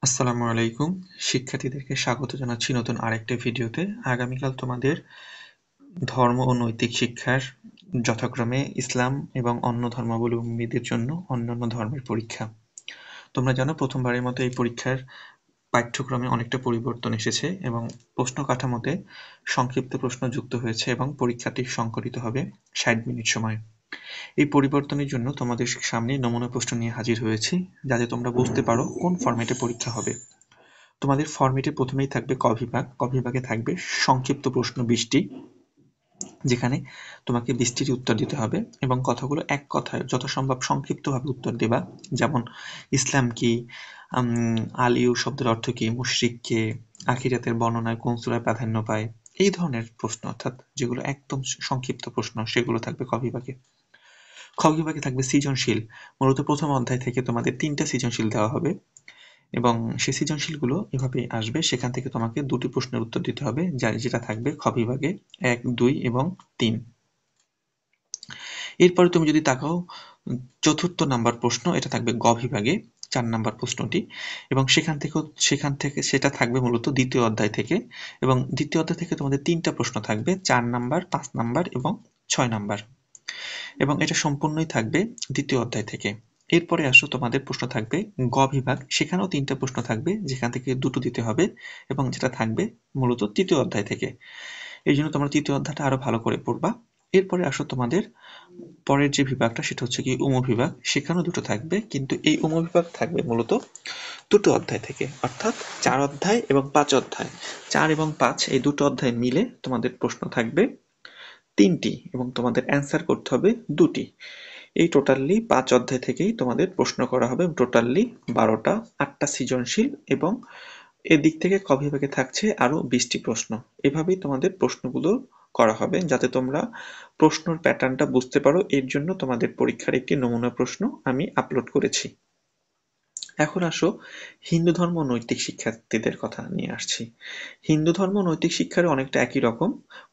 আসসালামু আলাইকুম। শিক্ষার্থীদেরকে স্বাগত জানাচ্ছি নতুন আরেকটা ভিডিওতে। আগামীকাল তোমাদের ধর্ম ও নৈতিক শিক্ষার যথাক্রমে ইসলাম এবং অন্য ধর্মাবলম্বীদের জন্য অন্যান্য ধর্মের পরীক্ষা। তোমরা জানো প্রথমবারের মতো এই পরীক্ষার পাঠ্যক্রমে অনেকটা পরিবর্তন এসেছে এবং প্রশ্ন কাঠামোতে সংক্ষিপ্ত প্রশ্ন যুক্ত হয়েছে এবং পরীক্ষাটি সংকলিত হবে ৬০ মিনিট সময়ে। এই পরিবর্তনের জন্য তোমাদের সামনে নমুনা প্রশ্ন নিয়ে হাজির হয়েছি, যাতে তোমরা বুঝতে পারো কোন ফরম্যাটে পরীক্ষা হবে। তোমাদের ফরম্যাটে প্রথমেই থাকবে ক বিভাগ। ক বিভাগে থাকবে সংক্ষিপ্ত প্রশ্ন ২০টি, যেখানে তোমাকে ২০টির উত্তর দিতে হবে এবং কথাগুলো এক কথায় যত সম্ভব সংক্ষিপ্তভাবে উত্তর দেবা। যেমন ইসলাম কি, আলিউ শব্দের অর্থ কি, মুশরিক কে, আখিরাতের বর্ণনায় কোন সূরা প্রাধান্য পায়, এই ধরনের প্রশ্ন, অর্থাৎ যেগুলো একদম সংক্ষিপ্ত প্রশ্ন, সেগুলো থাকবে ক বিভাগে। খ বিভাগে থাকবে সৃজনশীল। মূলত প্রথম অধ্যায় থেকে তোমাদের ৩টা সৃজনশীল দেওয়া হবে এবং সেই সৃজনশীলগুলো এভাবে আসবে। সেখান থেকে তোমাকে ২টি প্রশ্নের উত্তর দিতে হবে, যেটা থাকবে খ বিভাগে ১, ২ এবং ৩। এরপরে তুমি যদি তাকাও, চতুর্থ নাম্বার প্রশ্ন এটা থাকবে গ বিভাগে, ৪ নাম্বার প্রশ্নটি, এবং সেখান থেকে সেটা থাকবে মূলত দ্বিতীয় অধ্যায় থেকে। এবং দ্বিতীয় অধ্যায় থেকে তোমাদের ৩টা প্রশ্ন থাকবে, ৪ নাম্বার, ৫ নাম্বার এবং ৬ নাম্বার, এবং এটা সম্পূর্ণই থাকবে দ্বিতীয় অধ্যায় থেকে। এরপরে আসো তোমাদের প্রশ্ন থাকবে গ বিভাগ, সেখানেও ৩টা প্রশ্ন থাকবে, যেখান থেকে ২টো দিতে হবে এবং যেটা থাকবে মূলত তৃতীয় অধ্যায় থেকে। এই জন্য তোমরা তৃতীয় অধ্যায়টা আরো ভালো করে পড়বা। এরপরে আসো তোমাদের পরের যে বিভাগটা, সেটা হচ্ছে কি উপবিভাগ। সেখানেও ২টো থাকবে, কিন্তু এই উপবিভাগ থাকবে মূলত ২টো অধ্যায় থেকে, অর্থাৎ ৪ অধ্যায় এবং ৫ অধ্যায়। ৪ এবং ৫ এই ২টো অধ্যায় মিলে তোমাদের প্রশ্ন থাকবে ৩টি এবং তোমাদের অ্যান্সার করতে হবে ২টি। এই টোটালি ৫ অধ্যায় থেকেই তোমাদের প্রশ্ন করা হবে, টোটালি ১২টা, ৮টা সৃজনশীল এবং এদিক থেকে ক বিভাগে থাকছে আরো ২০টি প্রশ্ন। এভাবেই তোমাদের প্রশ্নগুলো করা হবে, যাতে তোমরা প্রশ্নের প্যাটার্নটা বুঝতে পারো। এর জন্য তোমাদের পরীক্ষার একটি নমুনা প্রশ্ন আমি আপলোড করেছি। এখন আসো হিন্দু ধর্ম নৈতিক শিক্ষার্থীদের কথা নিয়ে আসছি। হিন্দু ধর্ম নৈতিক শিক্ষার অনেকটা একই রকম।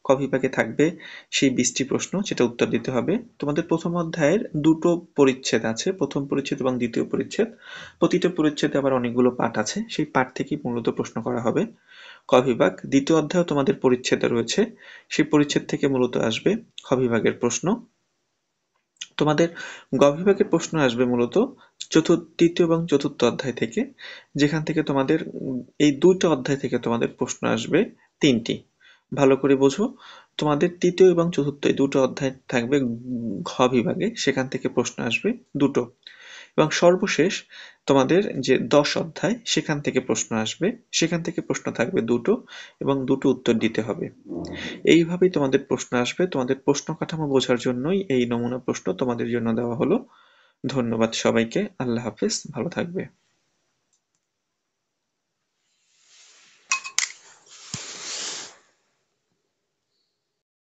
ক বিভাগে থাকবে সেই ২০টি প্রশ্ন, যেটা উত্তর দিতে হবে। তোমাদের প্রথম অধ্যায়ের ২টো পরিচ্ছেদ আছে, প্রথম পরিচ্ছেদ এবং দ্বিতীয় পরিচ্ছেদ। প্রতিটা পরিচ্ছেদে আবার অনেকগুলো পাঠ আছে, সেই পাঠ থেকেই মূলত প্রশ্ন করা হবে। ক বিভাগ দ্বিতীয় অধ্যায়েও তোমাদের পরিচ্ছেদ রয়েছে, সেই পরিচ্ছেদ থেকে মূলত আসবে খ বিভাগের প্রশ্ন। তোমাদের গ বিভাগের প্রশ্ন আসবে মূলত তৃতীয় এবং চতুর্থ অধ্যায় থেকে, যেখান থেকে তোমাদের এই ২টা অধ্যায় থেকে তোমাদের প্রশ্ন আসবে ৩টি। ভালো করে বোঝো, তোমাদের তৃতীয় এবং চতুর্থ এই ২টো অধ্যায় থাকবে ঘ বিভাগে, সেখান থেকে প্রশ্ন আসবে ২টো, এবং সর্বশেষ তোমাদের যে ১০ অধ্যায়, সেখান থেকে প্রশ্ন আসবে। সেখান থেকে প্রশ্ন থাকবে ২টো এবং ২টো উত্তর দিতে হবে। এইভাবেই তোমাদের প্রশ্ন আসবে। তোমাদের প্রশ্ন কাঠামো বোঝার জন্যই এই নমুনা প্রশ্ন তোমাদের জন্য দেওয়া হলো। ধন্যবাদ সবাইকে। আল্লাহ হাফেজ, ভালো থাকবে।